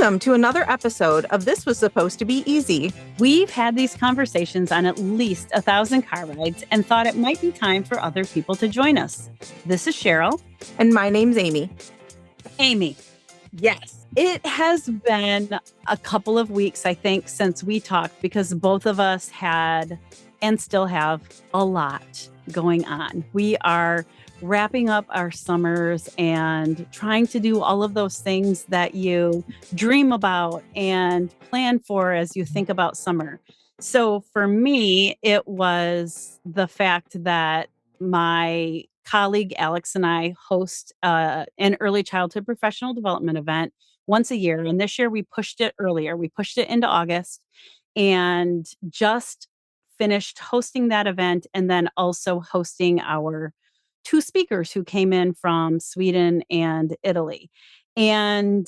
Welcome to another episode of This Was Supposed to Be Easy. We've had these conversations on at least 1,000 car rides and thought it might be time for other people to join us. This is Cheryl. And my name's Amy. Amy. Yes. It has been a couple of weeks, I think, since we talked because both of us had and still have a lot going on. We are wrapping up our summers and trying to do all of those things that you dream about and plan for as you think about summer. So for me, it was the fact that my colleague Alex and I host an early childhood professional development event once a year. And this year we pushed it earlier. We pushed it into August and just finished hosting that event and then also hosting our two speakers who came in from Sweden and Italy. And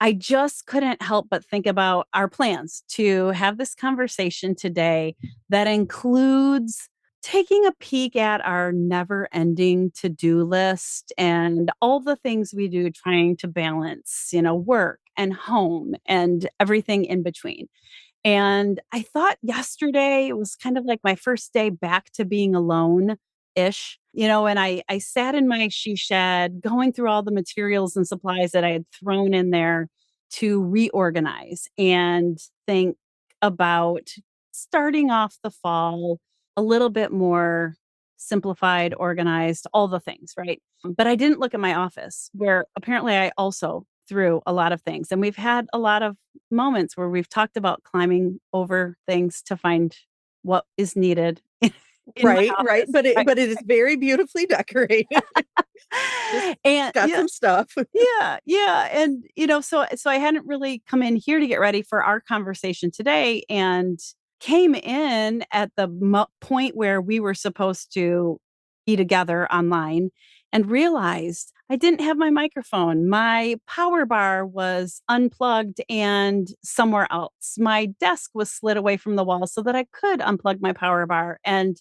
I just couldn't help but think about our plans to have this conversation today that includes taking a peek at our never-ending to-do list and all the things we do trying to balance, work and home and everything in between. And I thought yesterday it was kind of like my first day back to being alone ish, and I sat in my she shed going through all the materials and supplies that I had thrown in there to reorganize and think about starting off the fall a little bit more simplified, organized, all the things, right? But I didn't look at my office where apparently I also threw a lot of things. And we've had a lot of moments where we've talked about climbing over things to find what is needed. Right. But it is very beautifully decorated. And got some stuff. Yeah. And so I hadn't really come in here to get ready for our conversation today and came in at the point where we were supposed to be together online and realized I didn't have my microphone. My power bar was unplugged and somewhere else. My desk was slid away from the wall so that I could unplug my power bar. And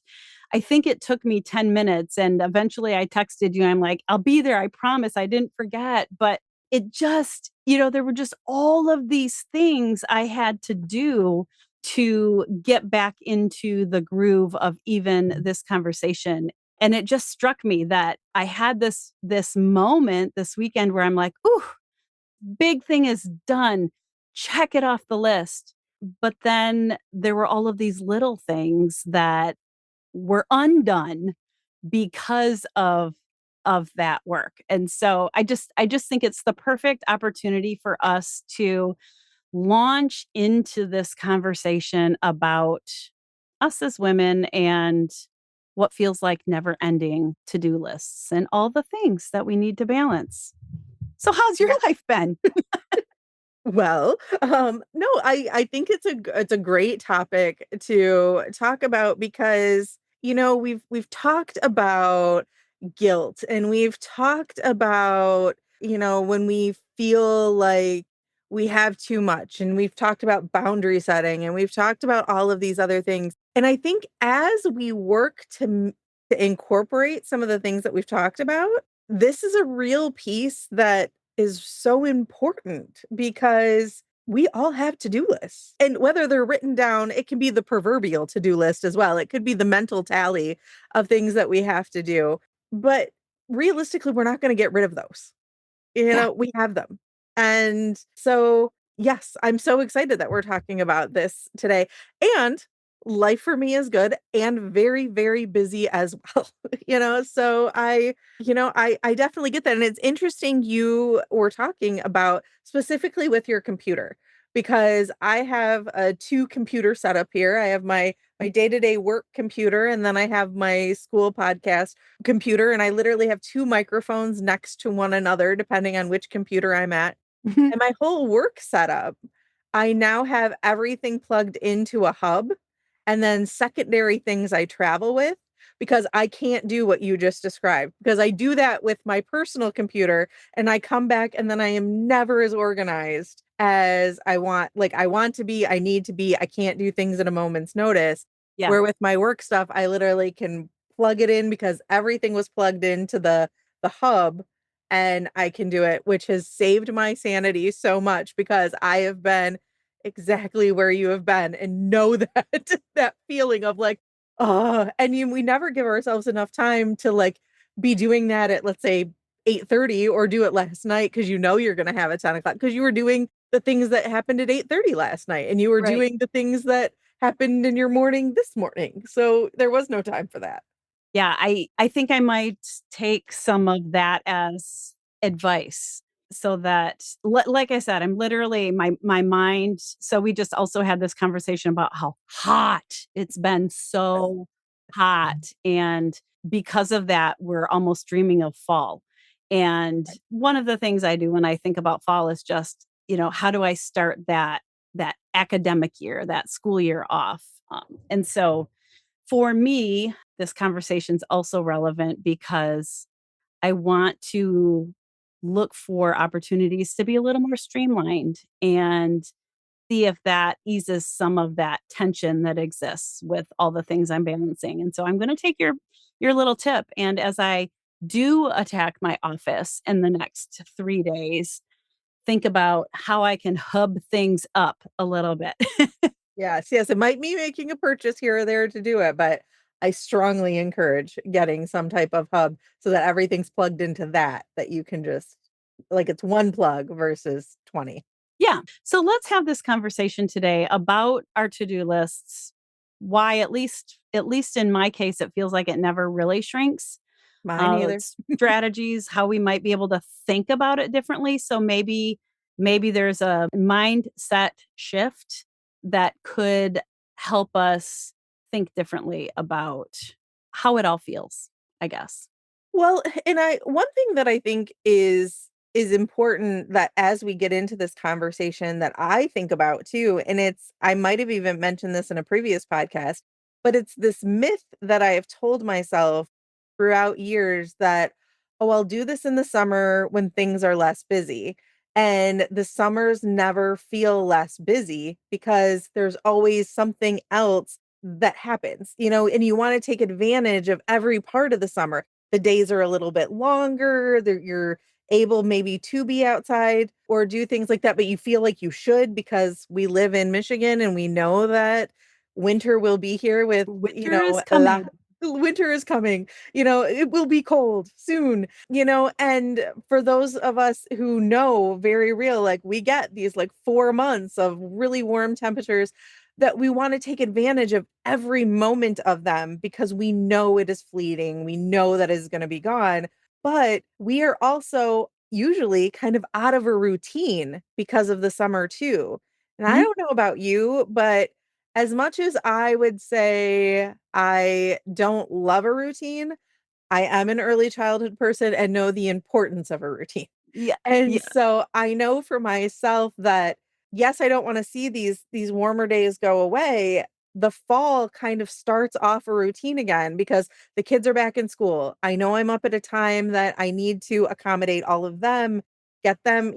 I think it took me 10 minutes. And eventually I texted you. And I'm like, I'll be there. I promise. I didn't forget. But it just, there were just all of these things I had to do to get back into the groove of even this conversation. And it just struck me that I had this moment this weekend where I'm like, ooh, big thing is done. Check it off the list. But then there were all of these little things that were undone because of that work. And so I just think it's the perfect opportunity for us to launch into this conversation about us as women and what feels like never ending to-do lists and all the things that we need to balance. So how's your life been? Well, no, I think it's a great topic to talk about because, we've talked about guilt and we've talked about, when we feel like we have too much and we've talked about boundary setting and we've talked about all of these other things. And I think as we work to incorporate some of the things that we've talked about, this is a real piece that is so important because we all have to-do lists. And whether they're written down, it can be the proverbial to-do list as well. It could be the mental tally of things that we have to do. But realistically, we're not going to get rid of those. We have them. And so, yes, I'm so excited that we're talking about this today. And life for me is good and very, very busy as well. So I definitely get that. And it's interesting you were talking about specifically with your computer, because I have a 2-computer setup here. I have my day-to-day work computer, and then I have my school podcast computer, and I literally have 2 microphones next to one another, depending on which computer I'm at. And my whole work setup, I now have everything plugged into a hub and then secondary things I travel with, because I can't do what you just described, because I do that with my personal computer and I come back and then I am never as organized as I want. Like I want to be, I need to be, I can't do things at a moment's notice. Yeah. Where with my work stuff, I literally can plug it in because everything was plugged into the hub. and I can do it, which has saved my sanity so much because I have been exactly where you have been and know that that feeling of like, oh, and we never give ourselves enough time to like be doing that at, let's say, 8:30 or do it last night because you know you're going to have a 10 o'clock because you were doing the things that happened at 8:30 last night and you were Right. doing the things that happened in your morning this morning. So there was no time for that. Yeah, I think I might take some of that as advice so that like I said, I'm literally my mind so we just also had this conversation about how hot it's been so hot, and because of that, we're almost dreaming of fall. And one of the things I do when I think about fall is just, how do I start that academic year, that school year off? And so for me, this conversation's also relevant because I want to look for opportunities to be a little more streamlined and see if that eases some of that tension that exists with all the things I'm balancing. And so I'm going to take your little tip, and as I do attack my office in the next 3 days, think about how I can hub things up a little bit. Yes, yes, it might be making a purchase here or there to do it, but I strongly encourage getting some type of hub so that everything's plugged into that you can just like it's one plug versus 20. Yeah. So let's have this conversation today about our to-do lists. Why at least in my case it feels like it never really shrinks. Mine either. Strategies, how we might be able to think about it differently. So maybe there's a mindset shift that could help us think differently about how it all feels, I guess. Well, and I one thing that I think is important that as we get into this conversation that I think about too, and it's I might have even mentioned this in a previous podcast, but it's this myth that I have told myself throughout years that, oh, I'll do this in the summer when things are less busy. And the summers never feel less busy because there's always something else that happens, and you want to take advantage of every part of the summer. The days are a little bit longer, you're able maybe to be outside or do things like that, but you feel like you should because we live in Michigan and we know that winter will be here with, Winter is a lot. coming. Winter is coming, it will be cold soon, and for those of us who know very real, like we get these like 4 months of really warm temperatures that we want to take advantage of every moment of them because we know it is fleeting. We know that is going to be gone. But we are also usually kind of out of a routine because of the summer too. And I Mhm. don't know about you, but as much as I would say I don't love a routine, I am an early childhood person and know the importance of a routine. Yeah. And Yeah. so I know for myself that yes, I don't wanna see these warmer days go away. The fall kind of starts off a routine again because the kids are back in school. I know I'm up at a time that I need to accommodate all of them, get them,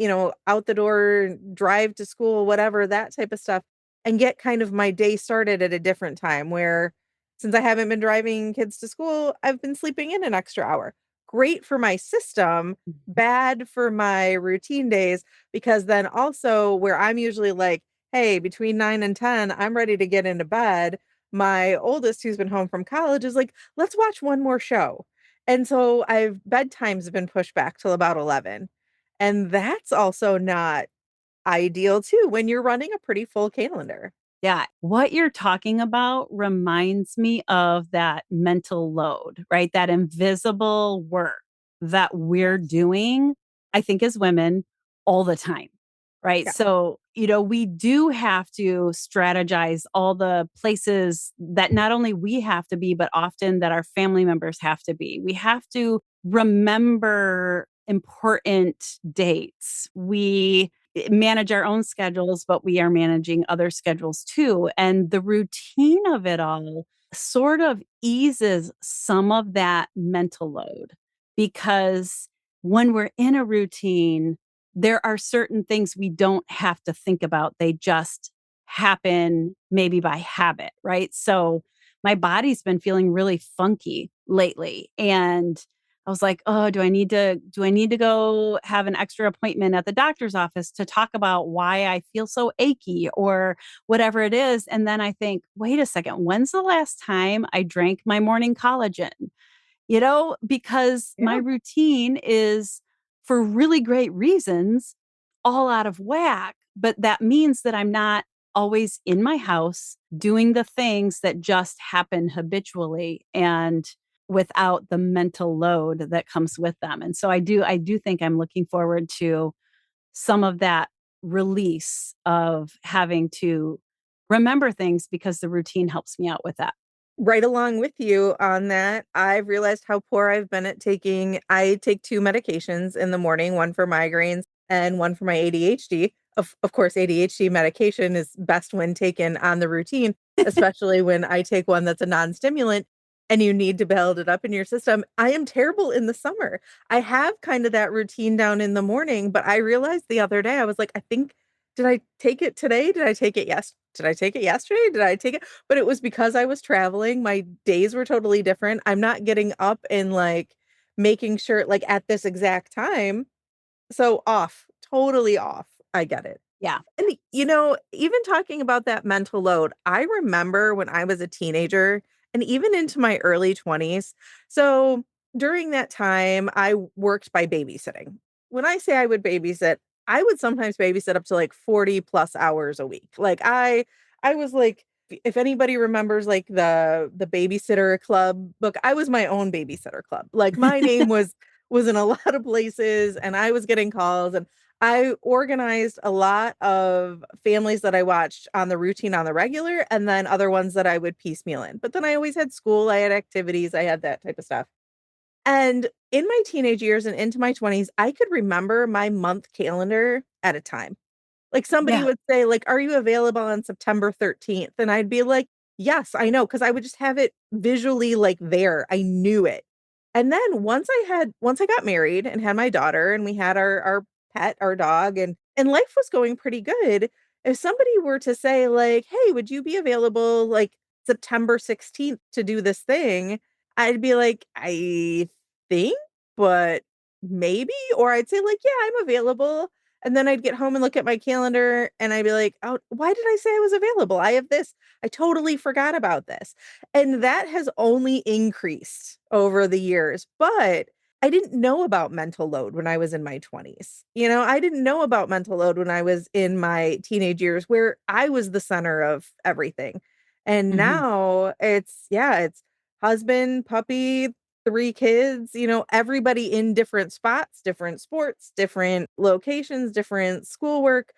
out the door, drive to school, whatever, that type of stuff, and get kind of my day started at a different time where since I haven't been driving kids to school, I've been sleeping in an extra hour. Great for my system, bad for my routine days, because then also where I'm usually like, hey, between 9 and 10, I'm ready to get into bed. My oldest, who's been home from college, is like, let's watch one more show. And so I've bedtimes have been pushed back till about 11. And that's also not ideal too when you're running a pretty full calendar. Yeah, what you're talking about reminds me of that mental load, right? That invisible work that we're Yes. doing, I think, as women all the time, right? Yeah. So, we do have to strategize all the places that not only we have to be, but often that our family members have to be. We have to remember important dates. We manage our own schedules, but we are managing other schedules too. And the routine of it all sort of eases some of that mental load because when we're in a routine, there are certain things we don't have to think about. They just happen maybe by habit, right? So my body's been feeling really funky lately. And I was like, "Oh, do I need to go have an extra appointment at the doctor's office to talk about why I feel so achy or whatever it is?" And then I think, "Wait a second, when's the last time I drank my morning collagen?" Because my Yeah. routine is, for really great reasons, all out of whack. But that means that I'm not always in my house doing the things that just happen habitually and without the mental load that comes with them. And so I do think I'm looking forward to some of that release of having to remember things because the routine helps me out with that. Right along with you on that. I've realized how poor I've been at I take 2 medications in the morning, one for migraines and one for my ADHD. Of course, ADHD medication is best when taken on the routine, especially when I take one that's a non-stimulant and you need to build it up in your system. I am terrible in the summer. I have kind of that routine down in the morning, but I realized the other day, I was like, "I think did I take it today? Did I take it yesterday? Did I take it?" But it was because I was traveling, my days were totally different. I'm not getting up and, like, making sure like, at this exact time. So off, totally off. I get it. Yeah. And, even talking about that mental load, I remember when I was a teenager and even into my early 20s. So during that time, I worked by babysitting. When I say I would babysit, I would sometimes babysit up to like 40 plus hours a week. I was like, if anybody remembers like the babysitter club book, I was my own babysitter club. Like my name was in a lot of places and I was getting calls and I organized a lot of families that I watched on the routine on the regular, and then other ones that I would piecemeal in. But then I always had school, I had activities, I had that type of stuff. And in my teenage years and into my 20s, I could remember my month calendar at a time. Like, somebody Yeah. would say, like, "Are you available on September 13th?" And I'd be like, "Yes, I know," because I would just have it visually, like, there. I knew it. And then once I got married and had my daughter and we had our pet, our dog, and life was going pretty good, if somebody were to say, like, "Hey, would you be available, like, September 16th to do this thing?" I'd be like, "I think, but maybe," or I'd say, like, "Yeah, I'm available." And then I'd get home and look at my calendar and I'd be like, "Oh, why did I say I was available? I have this. I totally forgot about this." And that has only increased over the years. But I didn't know about mental load when I was in my 20s. I didn't know about mental load when I was in my teenage years where I was the center of everything. And Mhm. now it's husband, puppy, 3 kids, everybody in different spots, different sports, different locations, different schoolwork,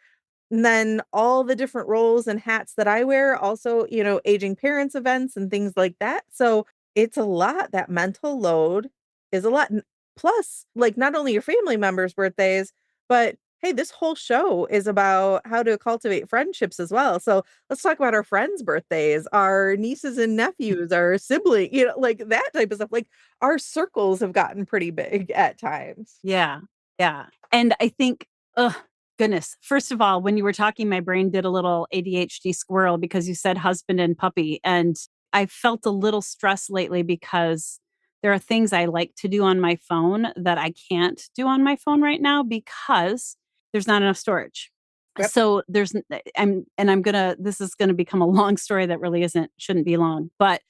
and then all the different roles and hats that I wear, also, aging parents events and things like that. So it's a lot. That mental load is a lot. Plus, like, not only your family members' birthdays, but hey, this whole show is about how to cultivate friendships as well. So let's talk about our friends' birthdays, our nieces and nephews, our sibling, like that type of stuff. Like our circles have gotten pretty big at times. Yeah, yeah, and I think, ugh, goodness, first of all, when you were talking, my brain did a little ADHD squirrel because you said husband and puppy, and I felt a little stressed lately because there are things I like to do on my phone that I can't do on my phone right now because there's not enough storage. Yep. So there's n I'm gonna this is gonna become a long story that really shouldn't be long, but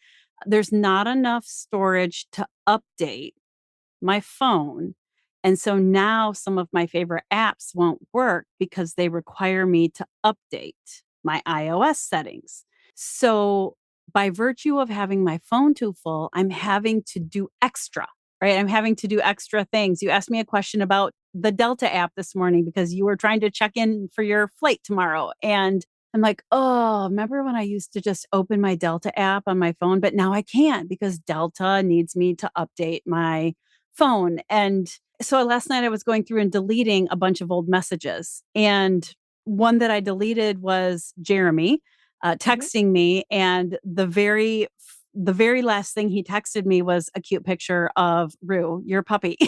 there's not enough storage to update my phone. And so now some of my favorite apps won't work because they require me to update my iOS settings. So by virtue of having my phone too full, I'm having to do extra, right? I'm having to do extra things. You asked me a question about the Delta app this morning because you were trying to check in for your flight tomorrow. And I'm like, oh, remember when I used to just open my Delta app on my phone, but now I can't because Delta needs me to update my phone. And so last night I was going through and deleting a bunch of old messages. And one that I deleted was Jeremy Mhm. texting me. And the very last thing he texted me was a cute picture of Rue, your puppy.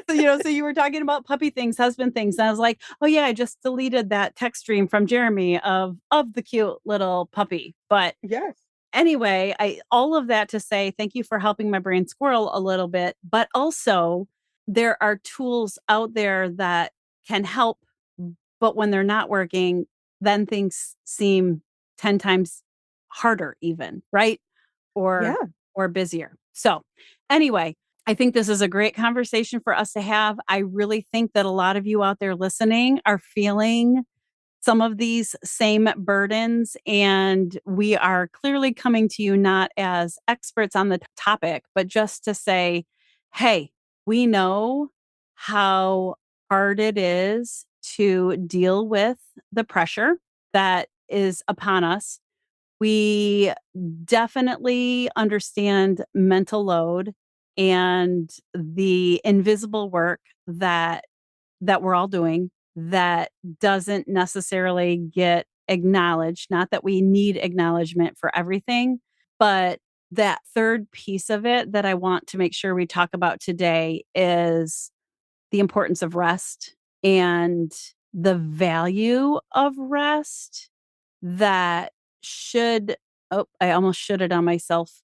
So you were talking about puppy things, husband things. And I was like, oh yeah, I just deleted that text stream from Jeremy of the cute little puppy. But Yes. anyway, I all of that to say thank you for helping my brain squirrel a little bit, but also there are tools out there that can help, but when they're not working, then things seem 10 times harder even, right? Or Yeah. or busier. So, anyway, I think this is a great conversation for us to have. I really think that a lot of you out there listening are feeling some of these same burdens. And we are clearly coming to you not as experts on the topic, but just to say, hey, we know how hard it is to deal with the pressure that is upon us. We definitely understand mental load and the invisible work that we're all doing that doesn't necessarily get acknowledged. Not that we need acknowledgement for everything, but that third piece of it that I want to make sure we talk about today is the importance of rest and the value of rest that should I almost should it on myself.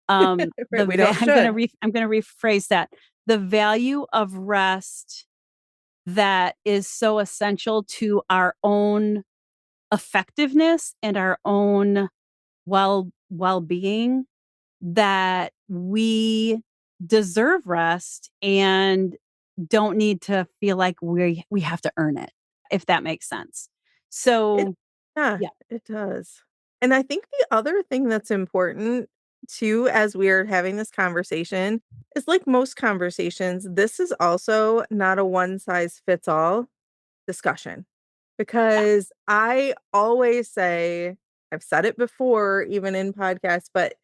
Right. We don't should. I'm gonna rephrase that. The value of rest that is so essential to our own effectiveness and our own well-being that we deserve rest and don't need to feel like we have to earn it, if that makes sense. It So, yeah, yeah. it does. And I think the other thing that's important too, as we're having this conversation, is like most conversations, this is also not a one size fits all discussion. Yeah. Because I always say, I've said it before, even in podcasts, but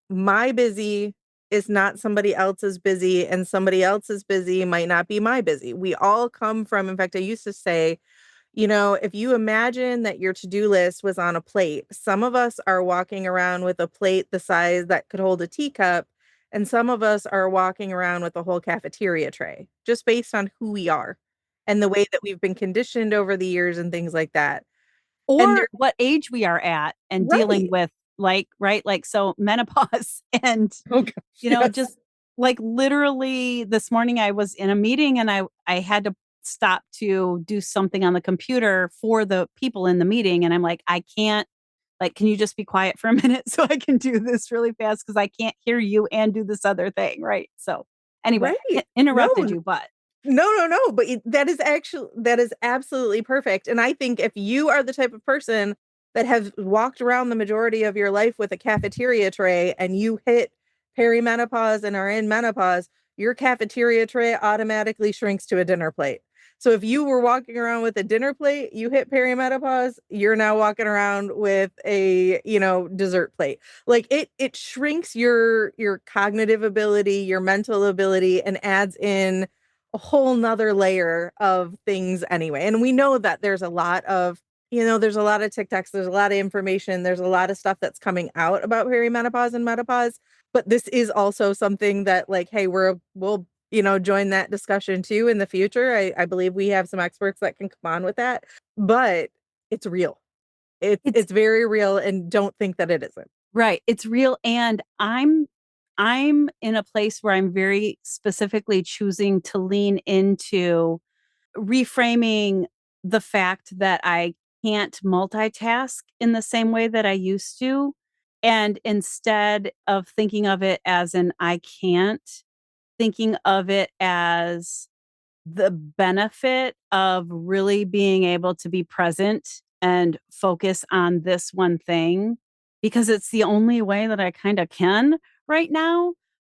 my busy is not somebody else's busy, and somebody else's busy might not be my busy. We all come from, in fact, I used to say, if you imagine that your to-do list was on a plate, some of us are walking around with a plate the size that could hold a teacup, and some of us are walking around with a whole cafeteria tray, just based on who we are and the way that we've been conditioned over the years and things like that. And Or they're what age we are at and dealing right. with, like, right? Like, so menopause and Oh gosh, yes. just like literally this morning I was in a meeting and I had to stop to do something on the computer for the people in the meeting and I'm like, I can't, like, can you just be quiet for a minute so I can do this really fast because I can't hear you and do this other thing, right? So, anyway, Right. No, interrupted you, but no, no, no, but that is absolutely perfect, and I think if you are the type of person that has walked around the majority of your life with a cafeteria tray and you hit perimenopause and are in menopause, your cafeteria tray automatically shrinks to a dinner plate. So if you were walking around with a dinner plate, you hit perimenopause, you're now walking around with a, dessert plate. Like it shrinks your cognitive ability, your mental ability, and adds in a whole nother layer of things anyway. And we know that there's a lot of TikToks, there's a lot of information, there's a lot of stuff that's coming out about perimenopause and menopause. But this is also something that, like, hey, we'll join that discussion too in the future. I believe we have some experts that can come on with that. But it's real. it's It's very real, and don't think that it isn't. right. It's real. And I'm in a place where I'm very specifically choosing to lean into reframing the fact that I can't multitask in the same way that I used to. And instead of thinking of it as an I can't, thinking of it as the benefit of really being able to be present and focus on this one thing because it's the only way that I kind of can right now.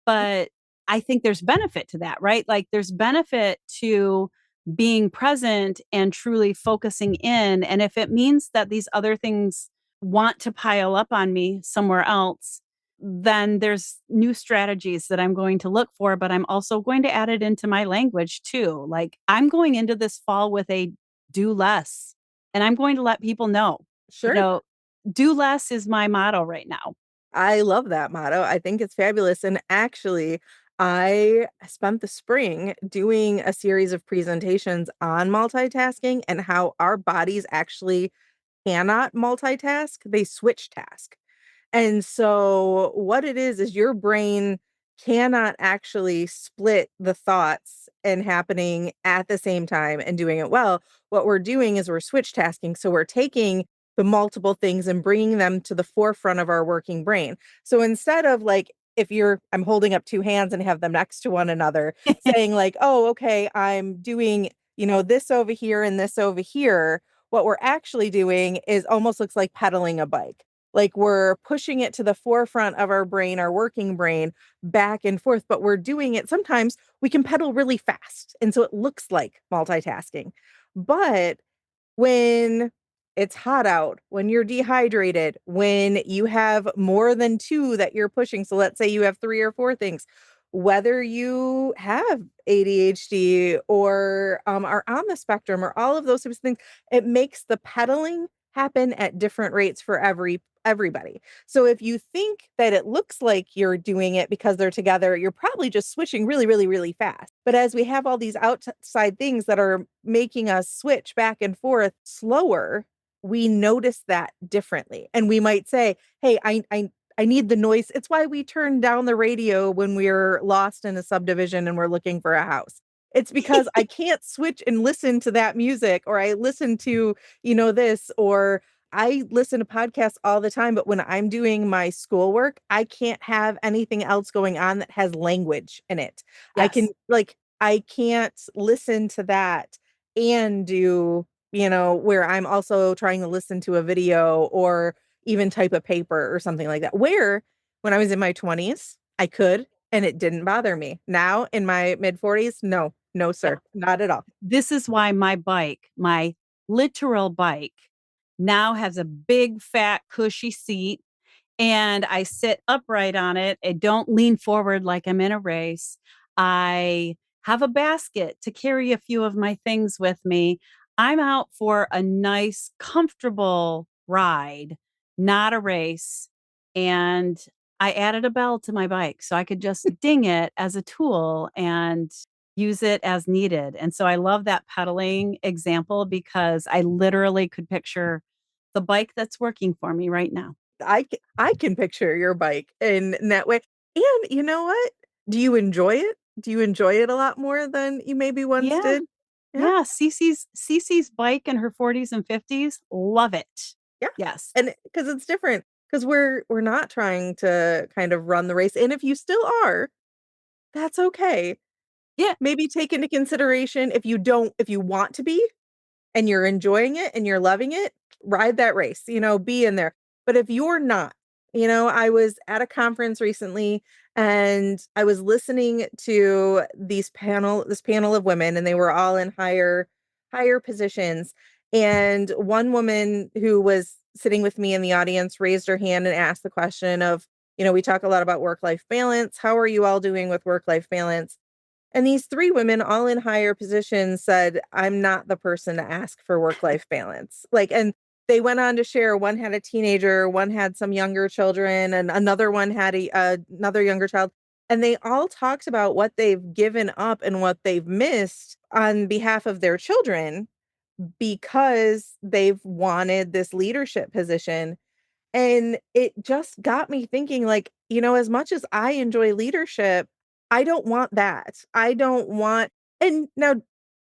But I think there's benefit to that, right? Like there's benefit to being present and truly focusing in. And if it means that these other things want to pile up on me somewhere else, then there's new strategies that I'm going to look for, but I'm also going to add it into my language too. Like I'm going into this fall with a do less, and I'm going to let people know, you Sure. know, do less is my motto right now. I love that motto. I think it's fabulous. And actually, I spent the spring doing a series of presentations on multitasking and how our bodies actually cannot multitask, they switch task. And so what it is your brain cannot actually split the thoughts and happening at the same time and doing it well. What we're doing is we're switch tasking. So we're taking the multiple things and bringing them to the forefront of our working brain. So instead of like, if I'm holding up two hands and have them next to one another, saying like, oh, okay, I'm doing, this over here and this over here. What we're actually doing is almost looks like pedaling a bike, like we're pushing it to the forefront of our brain, our working brain, back and forth, but we're doing it. Sometimes we can pedal really fast. And so it looks like multitasking. But when it's hot out, when you're dehydrated, when you have more than two that you're pushing. So let's say you have three or four things, whether you have ADHD or are on the spectrum or all of those types of things, it makes the pedaling happen at different rates for everybody. So if you think that it looks like you're doing it because they're together, you're probably just switching really, really, really fast. But as we have all these outside things that are making us switch back and forth slower, we notice that differently. And we might say, hey, I need the noise. It's why we turn down the radio when we're lost in a subdivision and we're looking for a house. It's because I can't switch and listen to that music, or I listen to, this, or I listen to podcasts all the time, but when I'm doing my schoolwork, I can't have anything else going on that has language in it. Yes. I can't listen to that and do, where I'm also trying to listen to a video or even type a paper or something like that. Where when I was in my 20s, I could and it didn't bother me. Now in my mid 40s, no, no, Yeah. sir, not at all. This is why my bike, my literal bike, now has a big, fat, cushy seat, and I sit upright on it. I don't lean forward like I'm in a race. I have a basket to carry a few of my things with me. I'm out for a nice, comfortable ride, not a race. And I added a bell to my bike so I could just ding it as a tool and use it as needed. And so I love that pedaling example because I literally could picture the bike that's working for me right now. I can picture your bike in that way. And you know what? Do you enjoy it? Do you enjoy it a lot more than you maybe once Yeah. did? Yeah, Yeah, Cece's bike in her 40s and 50s, love it. yeah. Yes. And because it's different, because we're not trying to kind of run the race. And if you still are, that's okay. Yeah, Maybe take into consideration if you want to be, and you're enjoying it and you're loving it, ride that race, be in there. But if you're not, I was at a conference recently and I was listening to this panel of women, and they were all in higher positions. And one woman who was sitting with me in the audience raised her hand and asked the question of, we talk a lot about work-life balance. How are you all doing with work-life balance? And these three women, all in higher positions, said, I'm not the person to ask for work life balance. And they went on to share one had a teenager, one had some younger children, and another one had another younger child. And they all talked about what they've given up and what they've missed on behalf of their children because they've wanted this leadership position. And it just got me thinking, like, as much as I enjoy leadership, I don't want that. I don't want, and now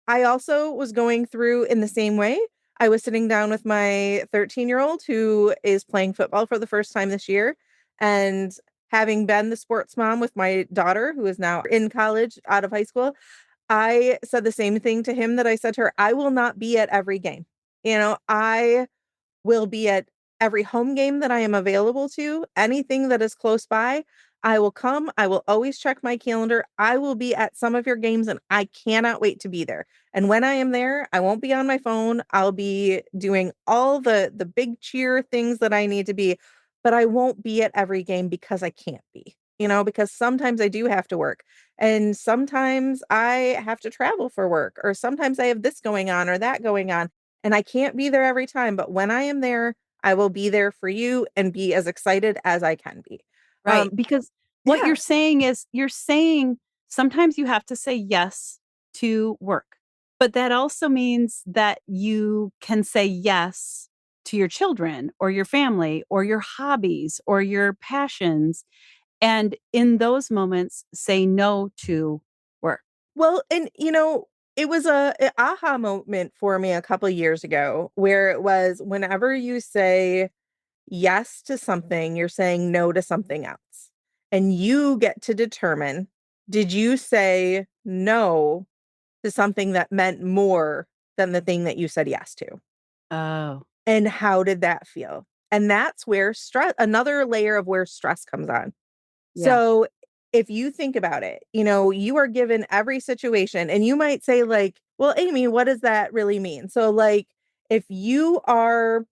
I also was going through in the same way. I was sitting down with my 13-year-old who is playing football for the first time this year. And having been the sports mom with my daughter, who is now in college out of high school, I said the same thing to him that I said to her. I will not be at every game. I will be at every home game that I am available to. Anything that is close by, I will come. I will always check my calendar. I will be at some of your games and I cannot wait to be there. And when I am there, I won't be on my phone. I'll be doing all the big cheer things that I need to be, but I won't be at every game because I can't be. Because sometimes I do have to work and sometimes I have to travel for work, or sometimes I have this going on or that going on, and I can't be there every time, but when I am there, I will be there for you and be as excited as I can be. right. Um, Because what yeah, you're saying is you're saying sometimes you have to say yes to work, but that also means that you can say yes to your children or your family or your hobbies or your passions. And in those moments, say no to work. Well, and it was a aha moment for me a couple years ago where it was whenever you say yes to something, you're saying no to something else. And you get to determine, did you say no to something that meant more than the thing that you said yes to? Oh, And how did that feel? And that's where stress, another layer of where stress comes on. yeah. So if you think about it, you are given every situation and you might say like, well, Amy, what does that really mean? So like if you are,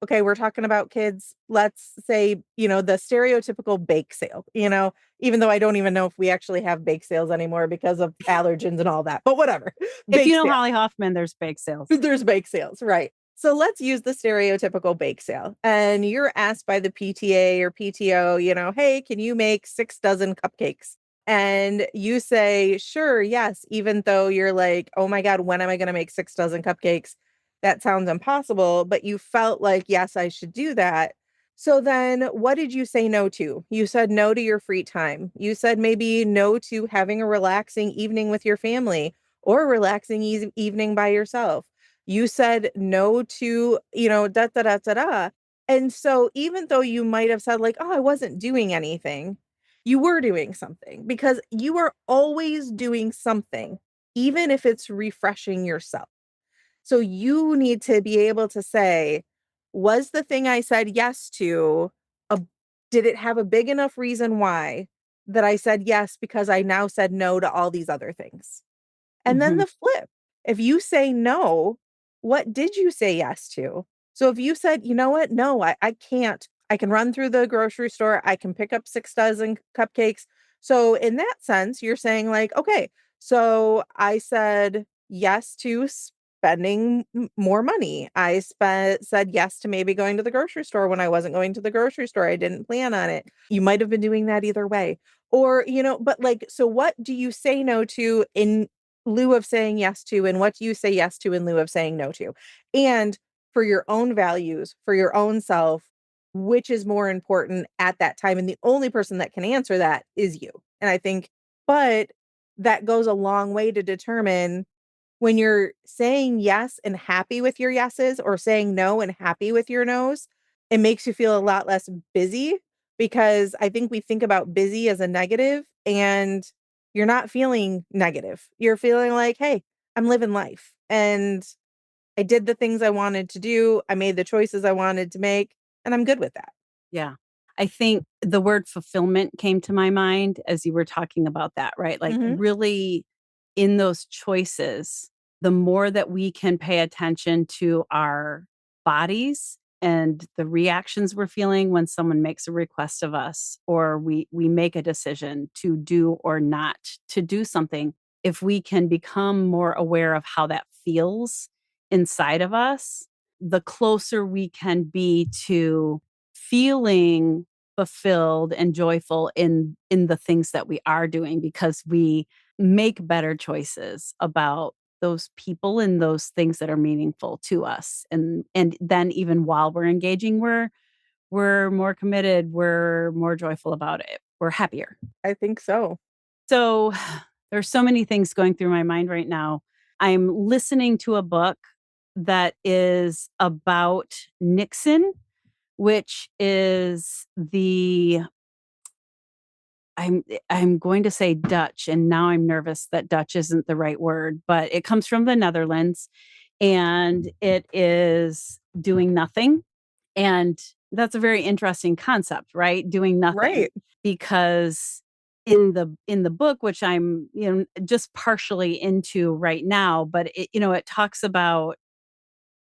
okay, we're talking about kids, let's say, the stereotypical bake sale, even though I don't even know if we actually have bake sales anymore because of allergens and all that, but whatever. If Bake you know sale. Holly Hoffman, there's bake sales. There's bake sales, right. So let's use the stereotypical bake sale. And you're asked by the PTA or PTO, hey, can you make 6 dozen cupcakes? And you say, sure, yes, even though you're like, oh my God, when am I going to make 6 dozen cupcakes? That sounds impossible. But you felt like, yes, I should do that. So then what did you say no to? You said no to your free time. You said maybe no to having a relaxing evening with your family or a relaxing evening by yourself. You said no to, da da da da da. And so even though you might have said like, oh, I wasn't doing anything, you were doing something because you are always doing something, even if it's refreshing yourself. So you need to be able to say, was the thing I said yes to, a, did it have a big enough reason why that I said yes because I now said no to all these other things? And then Mhm. the flip, if you say no, what did you say yes to? So if you said, you know what? No, I can't. I can run through the grocery store. I can pick up 6 dozen cupcakes. So in that sense, you're saying like, okay, so I said yes to spending more money. Said yes to maybe going to the grocery store when I wasn't going to the grocery store. I didn't plan on it. You might have been doing that either way. Or, but like, so what do you say no to in lieu of saying yes to, and what do you say yes to in lieu of saying no to? And for your own values, for your own self, which is more important at that time? And the only person that can answer that is you. And I think, but that goes a long way to determine when you're saying yes and happy with your yeses or saying no and happy with your nos, it makes you feel a lot less busy because I think we think about busy as a negative and you're not feeling negative. You're feeling like, hey, I'm living life and I did the things I wanted to do. I made the choices I wanted to make and I'm good with that. Yeah. I think the word fulfillment came to my mind as you were talking about that, right? Like, Hmm. really, in those choices, the more that we can pay attention to our bodies and the reactions we're feeling when someone makes a request of us or we make a decision to do or not to do something, if we can become more aware of how that feels inside of us, the closer we can be to feeling fulfilled and joyful in the things that we are doing because we make better choices about those people and those things that are meaningful to us. And then even while we're engaging, we're more committed, we're more joyful about it, we're happier. I think so. So there's so many things going through my mind right now. I'm listening to a book that is about Nixon, which is I'm going to say Dutch, and now I'm nervous that Dutch isn't the right word, but it comes from the Netherlands, and it is doing nothing, and that's a very interesting concept, right? Doing nothing, Right. because in the book, which I'm, just partially into right now, but it talks about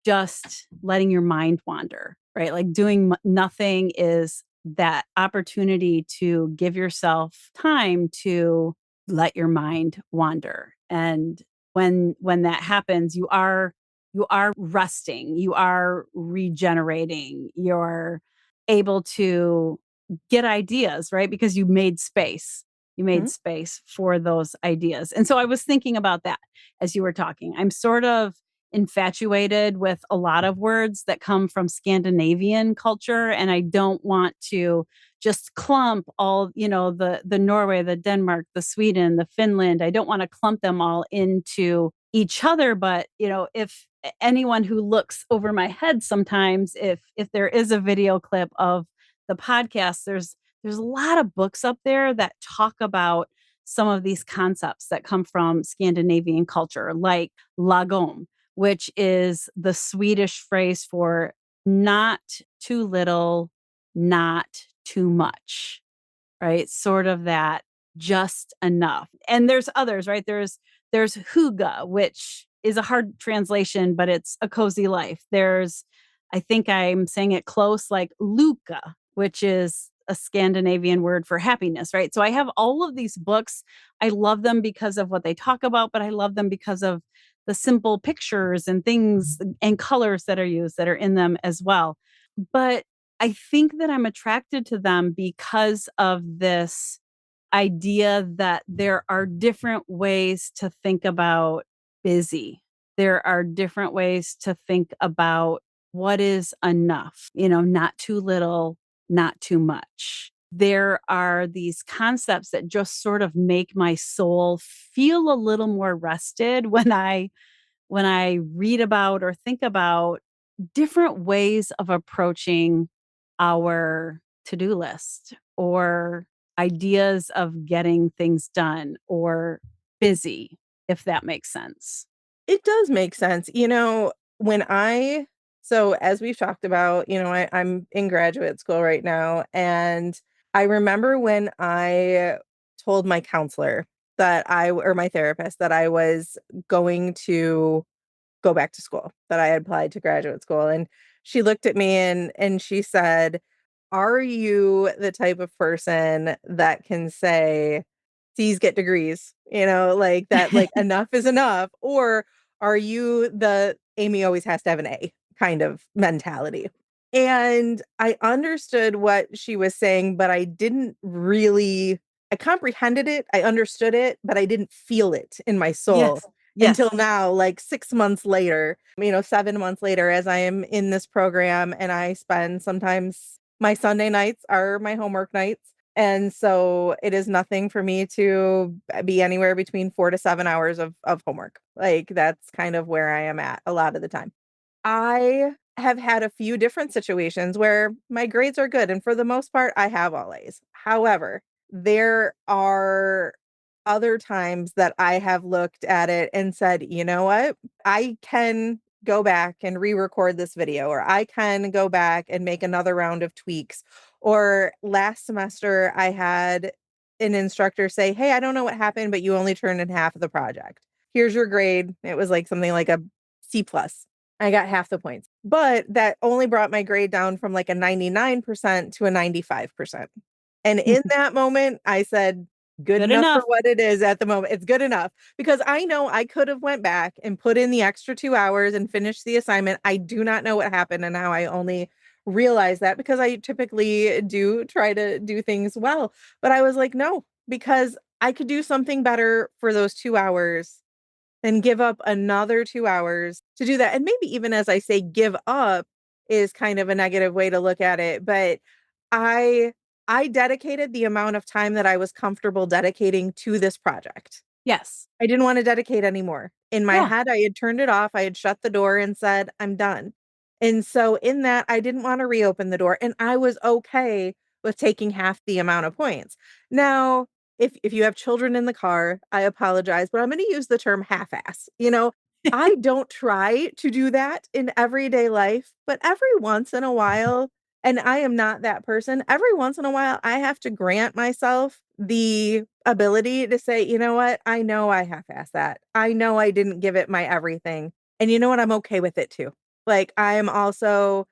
just letting your mind wander, right? Like doing nothing is that opportunity to give yourself time to let your mind wander. And when that happens, you are resting, you are regenerating, you're able to get ideas, right? Because you made space. You made Mhm. space for those ideas. And so I was thinking about that as you were talking. I'm sort of infatuated with a lot of words that come from Scandinavian culture, and I don't want to just clump all, the Norway, the Denmark, the Sweden, the Finland. I don't want to clump them all into each other, but if anyone who looks over my head sometimes, if there is a video clip of the podcast, there's a lot of books up there that talk about some of these concepts that come from Scandinavian culture, like lagom, which is the Swedish phrase for not too little, not too much, right? Sort of that just enough. And there's others, right? There's huga, which is a hard translation, but it's a cozy life. There's, I think I'm saying it close, like luka, which is a Scandinavian word for happiness, right? So I have all of these books. I love them because of what they talk about, but I love them because of the simple pictures and things and colors that are used that are in them as well. But I think that I'm attracted to them because of this idea that there are different ways to think about busy. There are different ways to think about what is enough, not too little, not too much. There are these concepts that just sort of make my soul feel a little more rested when I read about or think about different ways of approaching our to-do list or ideas of getting things done or busy, if that makes sense. It does make sense. When I so as we've talked about, I'm in graduate school right now, and I remember when I told my counselor or my therapist that I was going to go back to school, that I had applied to graduate school. And she looked at me and she said, "Are you the type of person that can say C's get degrees, like that, like enough is enough? Or are you the Amy always has to have an A kind of mentality?" And I understood what she was saying, but I comprehended it, I understood it, but I didn't feel it in my soul Yes. until Yes. now, like 6 months later, 7 months later, as I am in this program and I spend sometimes my Sunday nights are my homework nights. And so it is nothing for me to be anywhere between 4 to 7 hours of homework. Like, that's kind of where I am at a lot of the time. I have had a few different situations where my grades are good, and for the most part, I have all A's. However, there are other times that I have looked at it and said, "You know what? I can go back and re-record this video, or I can go back and make another round of tweaks." Or last semester, I had an instructor say, "Hey, I don't know what happened, but you only turned in half of the project. Here's your grade." It was like something like a C plus. I got half the points, but that only brought my grade down from like a 99% to a 95%. And in that moment, I said, "Good Good enough for enough. what it is at the moment. It's good enough." Because I know I could have went back and put in the extra 2 hours and finished the assignment. I do not know what happened and how I only realized that because I typically do try to do things well. But I was like, "No, because I could do something better for those 2 hours then give up another 2 hours to do that." And maybe even as I say give up is kind of a negative way to look at it, but I I dedicated the amount of time that I was comfortable dedicating to this project. Yes. I didn't wanna dedicate anymore. In my Yeah. head, I had turned it off, I had shut the door and said, "I'm done." And so in that, I didn't wanna reopen the door, and I was okay with taking half the amount of points. Now, if you have children in the car, I apologize, but I'm gonna use the term half-ass, I don't try to do that in everyday life, but every once in a while, and I am not that person, every once in a while, I have to grant myself the ability to say, "You know what? I know I half-assed that. I know I didn't give it my everything, and you know what? I'm okay with it too." Like, I am also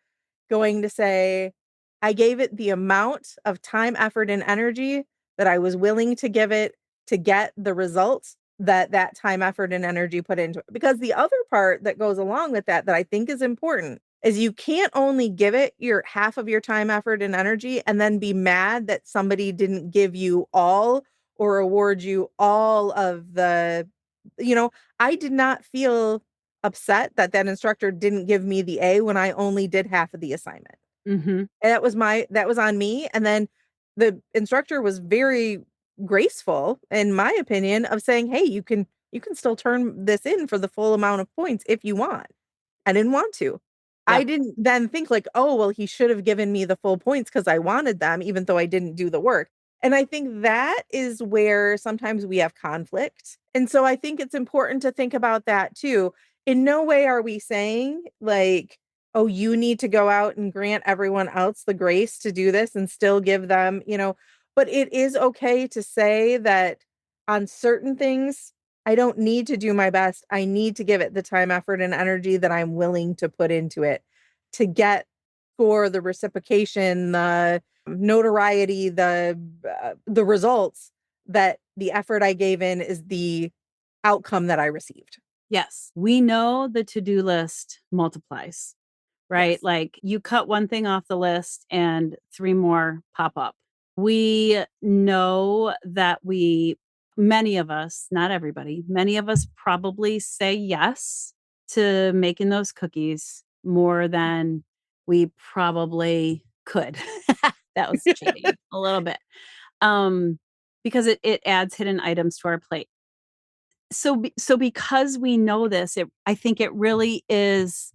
going to say, I gave it the amount of time, effort, and energy that I was willing to give it to get the results that that time, effort, and energy put into it. Because the other part that goes along with that, that I think is important, is you can't only give it your half of your time, effort, and energy and then be mad that somebody didn't give you all or award you all of the, you know, I did not feel upset that that instructor didn't give me the A when I only did half of the assignment. Mhm. And that was on me. And then the instructor was very graceful, in my opinion, of saying, "Hey, you can still turn this in for the full amount of points if you want." I didn't want to. I Yep. didn't then think like, "Oh, well, he should have given me the full points because I wanted them even though I didn't do the work." And I think that is where sometimes we have conflict. And so I think it's important to think about that too. In no way are we saying like, "Oh, you need to go out and grant everyone else the grace to do this and still give them," but it is okay to say that on certain things I don't need to do my best. I need to give it the time, effort, and energy that I'm willing to put into it to get for the reciprocation, the notoriety, the results that the effort I gave in is the outcome that I received. Yes. We know the to-do list multiplies, right? Yes. Like you cut one thing off the list and 3 more pop up. We know that many of us, not everybody, many of us probably say yes to making those cookies more than we probably could. That was cheating a little bit. Um, because it adds hidden items to our plate. So because we know this, I think it really is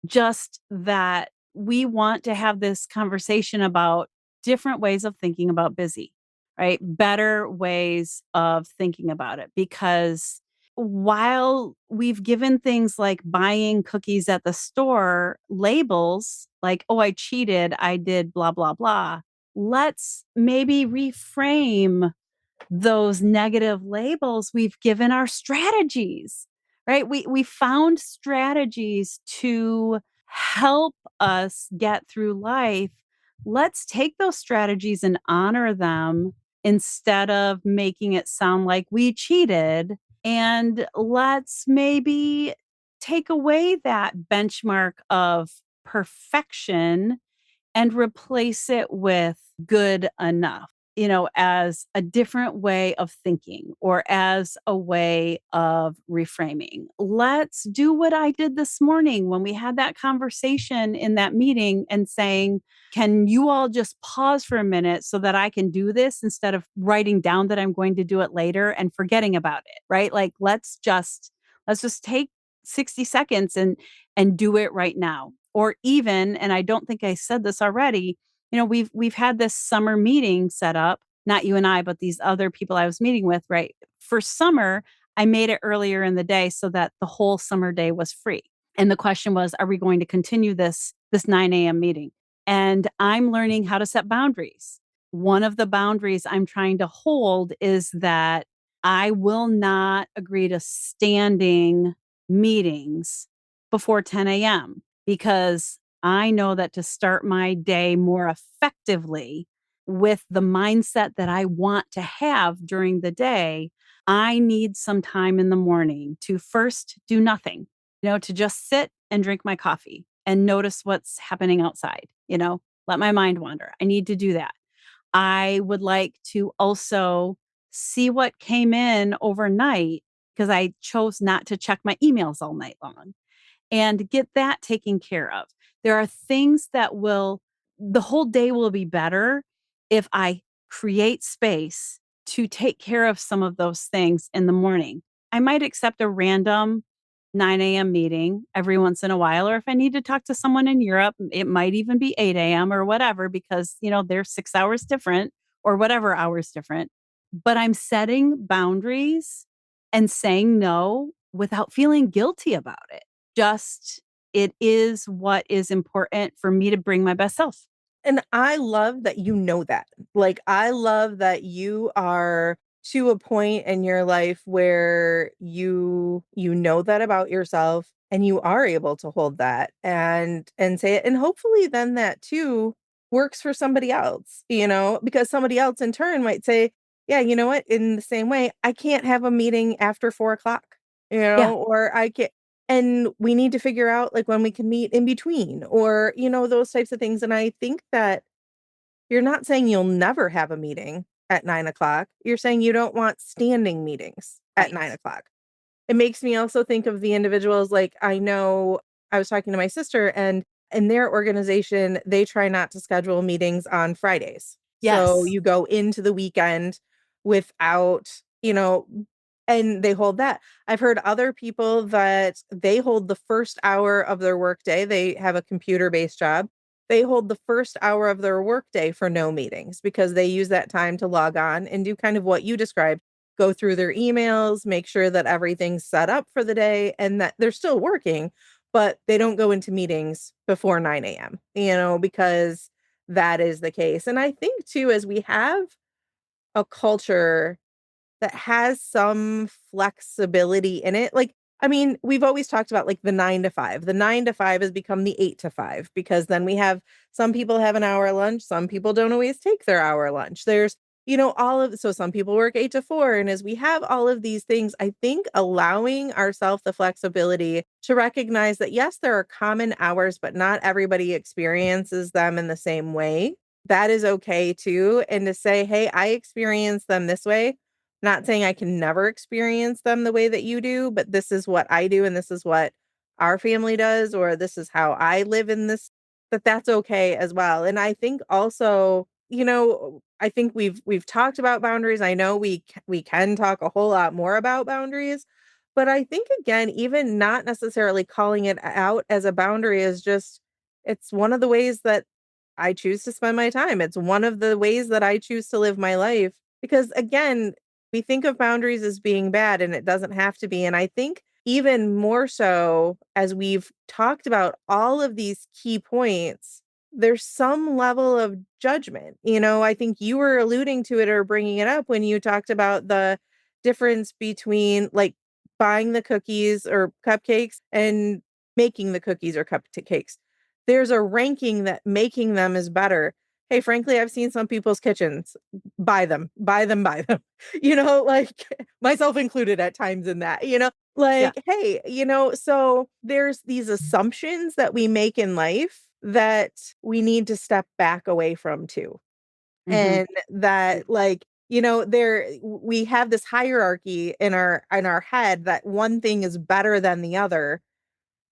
just that we want to have this conversation about different ways of thinking about busy, right? Better ways of thinking about it. Because while we've given things like buying cookies at the store labels, like, oh, I cheated, I did blah, blah, blah, let's maybe reframe those negative labels we've given our strategies, right? We found strategies to help us get through life. Let's take those strategies and honor them instead of making it sound like we cheated. And let's maybe take away that benchmark of perfection and replace it with good enough, as a different way of thinking or as a way of reframing. Let's do what I did this morning when we had that conversation in that meeting and saying, can you all just pause for a minute so that I can do this instead of writing down that I'm going to do it later and forgetting about it, right? Like let's just take 60 seconds and do it right now. Or even, and I don't think I said this already, we've had this summer meeting set up, not you and I, but these other people I was meeting with, right? For summer, I made it earlier in the day so that the whole summer day was free. And the question was, are we going to continue this 9 a.m. meeting? And I'm learning how to set boundaries. One of the boundaries I'm trying to hold is that I will not agree to standing meetings before 10 a.m. because I know that to start my day more effectively with the mindset that I want to have during the day, I need some time in the morning to first do nothing, to just sit and drink my coffee and notice what's happening outside, let my mind wander. I need to do that. I would like to also see what came in overnight because I chose not to check my emails all night long and get that taken care of. There are things that the whole day will be better if I create space to take care of some of those things in the morning. I might accept a random 9 a.m. meeting every once in a while, or if I need to talk to someone in Europe, it might even be 8 a.m. or whatever, because, they're 6 hours different or whatever hours different. But I'm setting boundaries and saying no without feeling guilty about it. Just it is what is important for me to bring my best self. And I love that you know that. Like, I love that you are to a point in your life where you know that about yourself and you are able to hold that and say it. And hopefully then that too works for somebody else, because somebody else in turn might say, yeah, you know what, in the same way, I can't have a meeting after 4 o'clock, Yeah, or I can't, and we need to figure out, like, when we can meet in between or, those types of things, and I think that you're not saying you'll never have a meeting at 9 o'clock. You're saying you don't want standing meetings at right. 9 o'clock. it makes me also think of the individuals, like, I know I was talking to my sister, and in their organization, they try not to schedule meetings on Fridays. So Yes. you go into the weekend without, and they hold that. I've heard other people that they hold the first hour of their workday. They have a computer-based job. They hold the first hour of their workday for no meetings because they use that time to log on and do kind of what you described, go through their emails, make sure that everything's set up for the day and that they're still working, but they don't go into meetings before 9 a.m., because that is the case. And I think too, as we have a culture that has some flexibility in it. Like, I mean, we've always talked about like the 9 to 5. The 9 to 5 has become the 8 to 5 because then we have some people have an hour lunch. Some people don't always take their hour lunch. There's, all of, so some people work 8 to 4. And as we have all of these things, I think allowing ourselves the flexibility to recognize that, yes, there are common hours, but not everybody experiences them in the same way. That is okay too. And to say, hey, I experience them this way, not saying I can never experience them the way that you do, but this is what I do and this is what our family does, or this is how I live in this, that's okay as well. And I think also, I think we've talked about boundaries. I know we can talk a whole lot more about boundaries, but I think again, even not necessarily calling it out as a boundary is just, it's one of the ways that I choose to spend my time. It's one of the ways that I choose to live my life because again, we think of boundaries as being bad and it doesn't have to be. And I think even more so as we've talked about all of these key points, there's some level of judgment. I think you were alluding to it or bringing it up when you talked about the difference between like buying the cookies or cupcakes and making the cookies or cupcakes. There's a ranking that making them is better. Hey, frankly, I've seen some people's kitchens. Buy them, buy them, buy them. Like myself included at times in that, Yeah. like, hey, so there's these assumptions that we make in life that we need to step back away from too. Mhm. And that like, we have this hierarchy in our head that one thing is better than the other,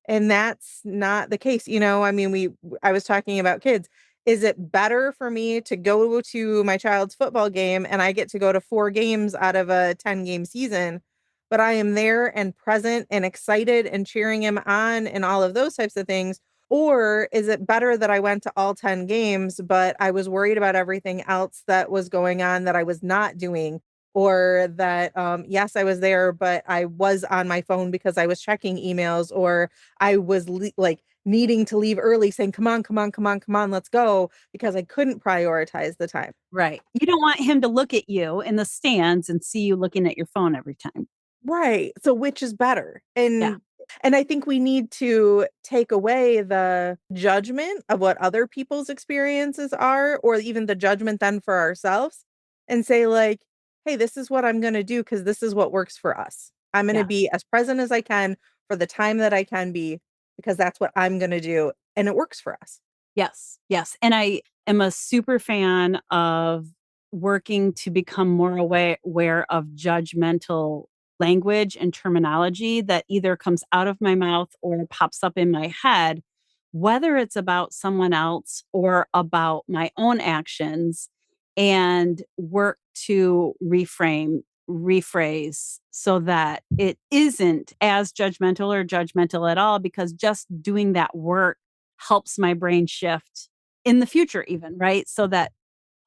and that's not the case. I mean, I was talking about kids. Is it better for me to go to my child's football game and I get to go to 4 games out of a 10-game season, but I am there and present and excited and cheering him on and all of those types of things? Or is it better that I went to all 10 games, but I was worried about everything else that was going on that I was not doing? Or that, yes, I was there, but I was on my phone because I was checking emails, or I was like needing to leave early saying, come on, come on, come on, come on, let's go, because I couldn't prioritize the time. Right. You don't want him to look at you in the stands and see you looking at your phone every time. Right. So which is better? Yeah. And I think we need to take away the judgment of what other people's experiences are, or even the judgment then for ourselves, and say like, hey, this is what I'm going to do because this is what works for us. I'm going to Yeah. be as present as I can for the time that I can be because that's what I'm going to do and it works for us. Yes, yes, and I am a super fan of working to become more aware of judgmental language and terminology that either comes out of my mouth or pops up in my head, whether it's about someone else or about my own actions, and work to reframe, rephrase so that it isn't as judgmental or judgmental at all, because just doing that work helps my brain shift in the future even, right? So that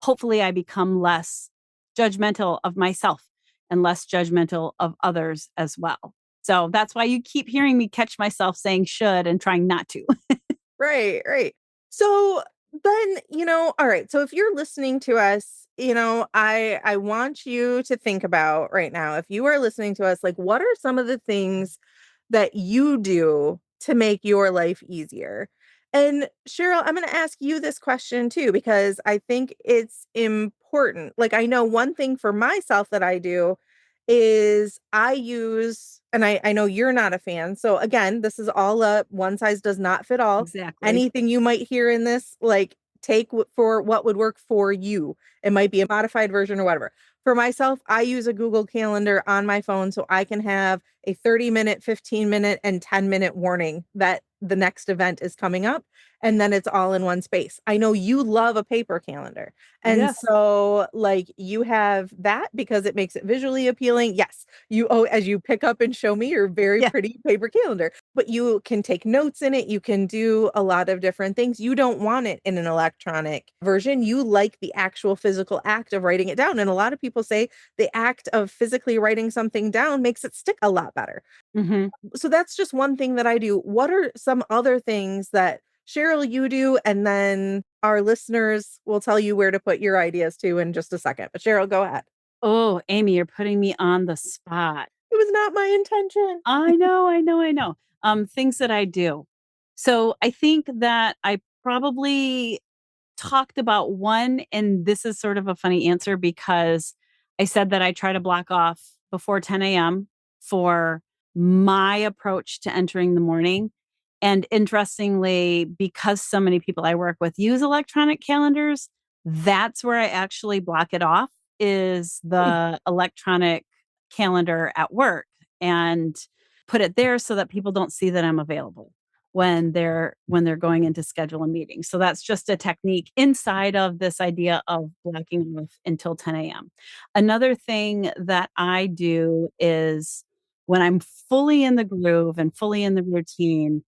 hopefully I become less judgmental of myself and less judgmental of others as well. So that's why you keep hearing me catch myself saying should and trying not to. Right, right. So then, all right. So if you're listening to us, I want you to think about right now, if you are listening to us, like what are some of the things that you do to make your life easier? And Cheryl, I'm going to ask you this question too, because I think it's important. Like, I know one thing for myself that I do is I use, and I know you're not a fan. So again, this is all a one size does not fit all. Exactly. Anything you might hear in this, like take for what would work for you. It might be a modified version or whatever. For myself, I use a Google Calendar on my phone so I can have a 30-minute, 15-minute, and 10-minute warning that the next event is coming up. And then it's all in one space. I know you love a paper calendar. And Yes. so, like, you have that because it makes it visually appealing. Yes, as you pick up and show me your very Yeah. pretty paper calendar, but you can take notes in it. You can do a lot of different things. You don't want it in an electronic version. You like the actual physical act of writing it down. And a lot of people say the act of physically writing something down makes it stick a lot better. Mhm. So that's just one thing that I do. What are some other things that Cheryl, you do? And then our listeners will tell you where to put your ideas to in just a second. But Cheryl, go ahead. Oh, Amy, you're putting me on the spot. It was not my intention. I know, I know, I know. Things that I do. So I think that I probably talked about one, and this is sort of a funny answer because I said that I try to block off before 10 a.m. for my approach to entering the morning. And interestingly, because so many people I work with use electronic calendars, that's where I actually block it off is Hmm. the electronic calendar at work and put it there so that people don't see that I'm available when they're going in to schedule a meeting. So that's just a technique inside of this idea of blocking off until 10 a.m. Another thing that I do is when I'm fully in the groove and fully in the routine,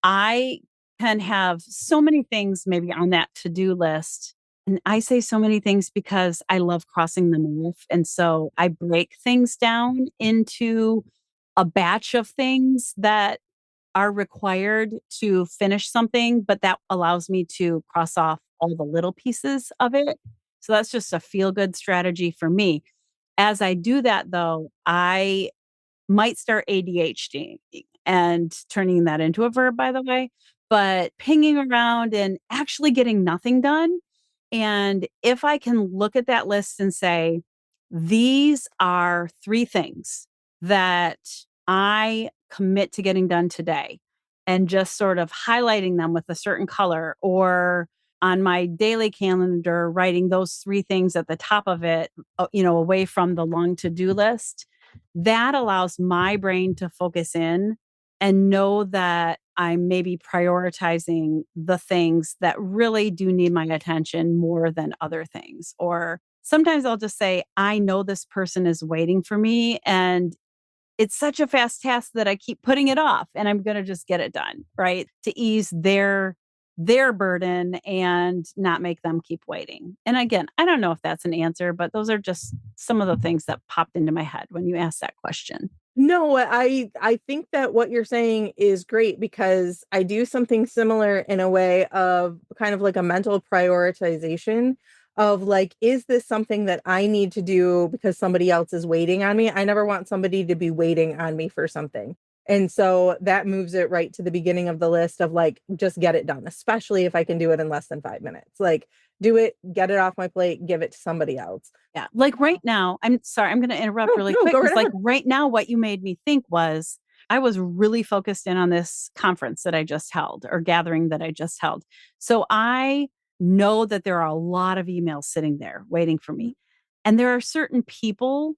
I can have so many things maybe on that to-do list. And I say so many things because I love crossing them off. And so I break things down into a batch of things that are required to finish something, but that allows me to cross off all the little pieces of it. So that's just a feel good strategy for me. As I do that, though, I might start ADHD and turning that into a verb, by the way, but pinging around and actually getting nothing done. And if I can look at that list and say, these are three things that I commit to getting done today, and just sort of highlighting them with a certain color or on my daily calendar, writing those three things at the top of it, away from the long to do list that allows my brain to focus in and know that I'm maybe prioritizing the things that really do need my attention more than other things. Or sometimes I'll just say, I know this person is waiting for me and it's such a fast task that I keep putting it off and I'm going to just get it done, right? To ease their burden and not make them keep waiting. And again, I don't know if that's an answer, but those are just some of the things that popped into my head when you asked that question. No, I think that what you're saying is great because I do something similar in a way of kind of like a mental prioritization of like, is this something that I need to do because somebody else is waiting on me? I never want somebody to be waiting on me for something. And so that moves it right to the beginning of the list of like, just get it done, especially if I can do it in less than 5 minutes. Like, do it, get it off my plate, give it to somebody else. Yeah. Like right now, I'm sorry, I'm going to interrupt No, really no, quick go right because, like, ahead. right now, what you made me think was I was really focused in on this conference that I just held or gathering that I just held. So I know that there are a lot of emails sitting there waiting for me. And there are certain people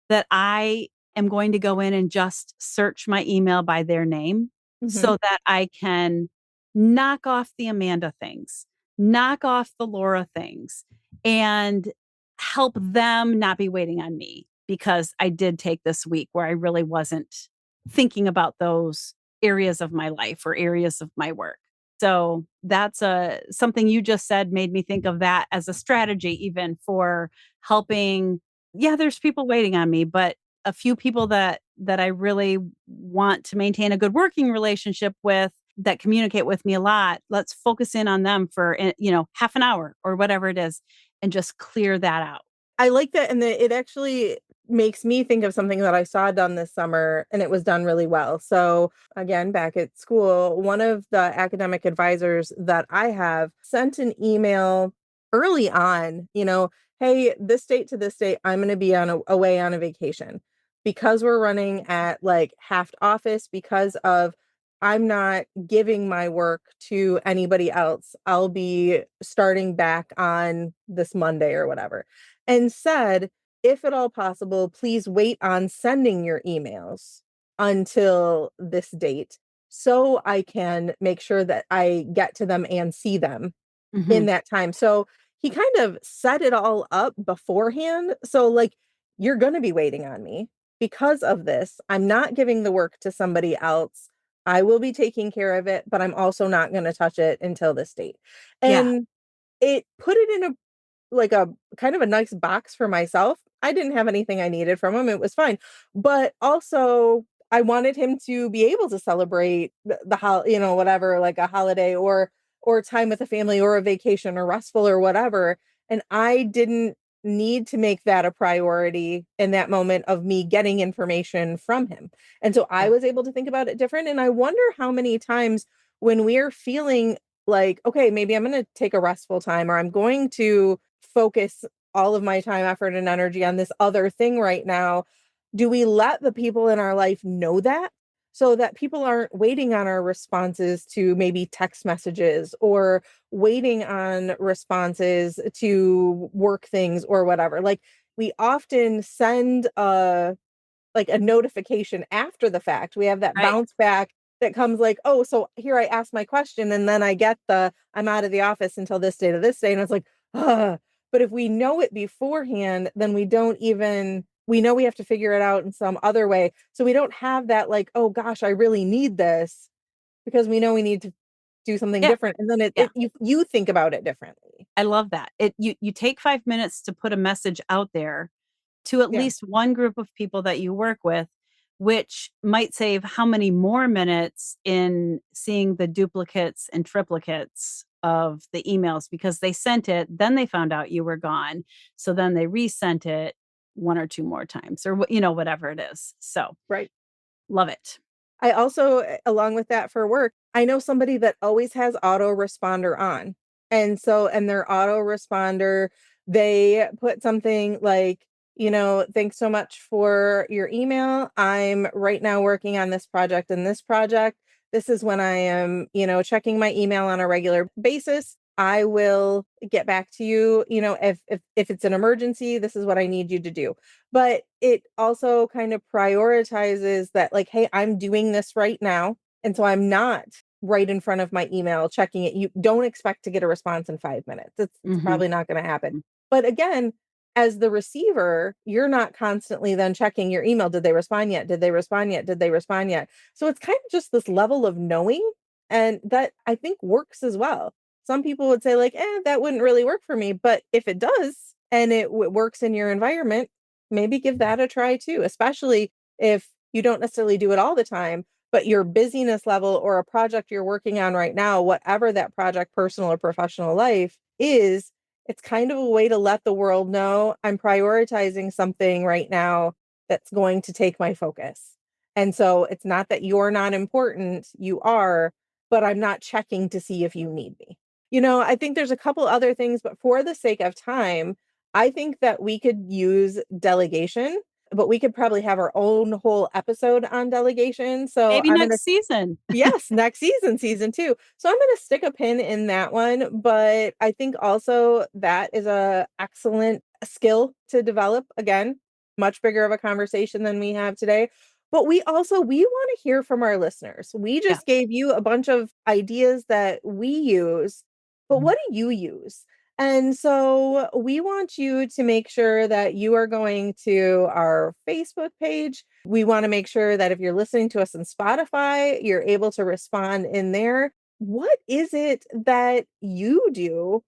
that I am going to go in and just search my email by their name Mm-hmm. so that I can knock off the Amanda things, knock off the Laura things, and help them not be waiting on me because I did take this week where I really wasn't thinking about those areas of my life or areas of my work. So that's something you just said made me think of that as a strategy even for helping. Yeah, there's people waiting on me, but a few people that I really want to maintain a good working relationship with that communicate with me a lot, let's focus in on them for half an hour or whatever it is and just clear that out. I like that, and it actually makes me think of something that I saw done this summer, and it was done really well. So, again, back at school, one of the academic advisors that I have sent an email early on, hey, this date to this date, I'm going to be away on a vacation because we're running at like half office because of I'm not giving my work to anybody else. I'll be starting back on this Monday or whatever and said, if at all possible, please wait on sending your emails until this date so I can make sure that I get to them and see them in Mhm. that time. So he kind of set it all up beforehand. So, like, you're going to be waiting on me because of this. I'm not giving the work to somebody else. I will be taking care of it, but I'm also not going to touch it until this date. Yeah, And it put it in a like a kind of a nice box for myself. I didn't have anything I needed from him. It was fine. But also I wanted him to be able to celebrate whatever, like a holiday or time with the family or a vacation or restful or whatever. And I didn't need to make that a priority in that moment of me getting information from him. And so I yeah, was able to think about it different. And I wonder how many times when we're feeling like, okay, maybe I'm going to take a restful time or I'm going to focus all of my time, effort, and energy on this other thing right now. Do we let the people in our life know that so that people aren't waiting on our responses to maybe text messages or waiting on responses to work things or whatever? Like we often send a notification after the fact. We have that right. bounce back that comes like, oh, so here I asked my question, and then I get the I'm out of the office until this day to this day. And it's like, but if we know it beforehand, then we know we have to figure it out in some other way. So we don't have that like, oh gosh, I really need this because we know we need to do something Yeah, different. And then yeah. you think about it differently. I love that. You take 5 minutes to put a message out there to at Yeah. least one group of people that you work with, which might save how many more minutes in seeing the duplicates and triplicates of the emails because they sent it, then they found out you were gone. So then they resent it one or two more times or whatever it is. So, Right. love it. I also, along with that for work, I know somebody that always has autoresponder on. And their autoresponder, they put something like, thanks so much for your email. I'm right now working on this project and this project. This is when I am, checking my email on a regular basis. I will get back to you, if it's an emergency, this is what I need you to do. But it also kind of prioritizes that, like, hey, I'm doing this right now. And so I'm not right in front of my email checking it. You don't expect to get a response in 5 minutes. It's Mhm. probably not going to happen. But again, as the receiver, you're not constantly then checking your email. Did they respond yet? Did they respond yet? Did they respond yet? So it's kind of just this level of knowing. And that I think works as well. Some people would say, like, that wouldn't really work for me. But if it does and it works in your environment, maybe give that a try too, especially if you don't necessarily do it all the time, but your busyness level or a project you're working on right now, whatever that project, personal or professional life is, it's kind of a way to let the world know I'm prioritizing something right now that's going to take my focus. And so it's not that you're not important, you are, but I'm not checking to see if you need me. I think there's a couple other things, but for the sake of time, I think that we could use delegation, but we could probably have our own whole episode on delegation. So Maybe I'm going to next season. Yes, next season, season 2. So I'm gonna stick a pin in that one, but I think also that is a excellent skill to develop. Again, much bigger of a conversation than we have today. But we want to hear from our listeners. We Yeah. just gave you a bunch of ideas that we use, but what do you use? And so we want you to make sure that you are going to our Facebook page. We want to make sure that if you're listening to us on Spotify, you're able to respond in there. What is it that you do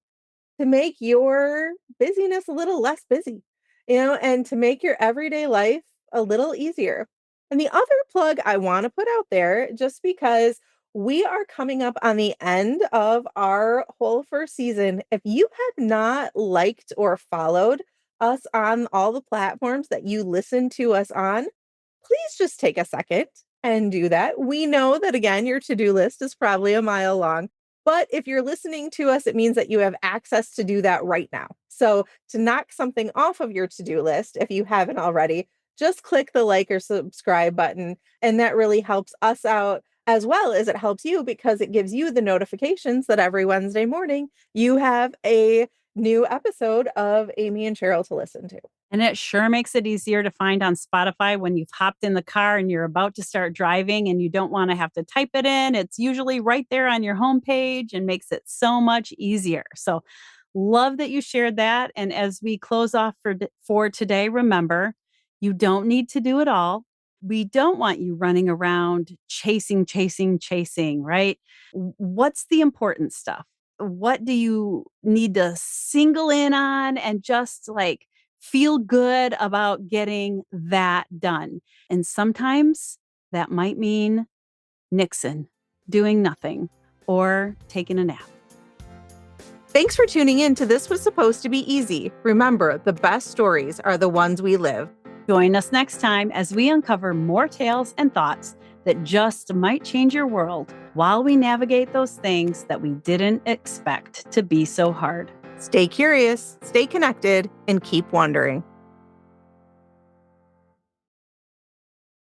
to make your busyness a little less busy, and to make your everyday life a little easier? And the other plug I want to put out there, just because we are coming up on the end of our whole first season, if you have not liked or followed us on all the platforms that you listen to us on, please just take a second and do that. We know that, again, your to do list is probably a mile long, but if you're listening to us, it means that you have access to do that right now. So, to knock something off of your to do list, if you haven't already, just click the like or subscribe button. And that really helps us out as well as it helps you because it gives you the notifications that every Wednesday morning you have a new episode of Amy and Cheryl to listen to. And it sure makes it easier to find on Spotify when you've hopped in the car and you're about to start driving and you don't want to have to type it in. It's usually right there on your homepage and makes it so much easier. So, love that you shared that. And as we close off for today, remember, you don't need to do it all. We don't want you running around chasing, chasing, chasing, right? What's the important stuff? What do you need to single in on and just like feel good about getting that done? And sometimes that might mean Nixon, doing nothing, or taking a nap. Thanks for tuning in to This Was Supposed to Be Easy. Remember, the best stories are the ones we live. Join us next time as we uncover more tales and thoughts that just might change your world while we navigate those things that we didn't expect to be so hard. Stay curious, stay connected, and keep wondering.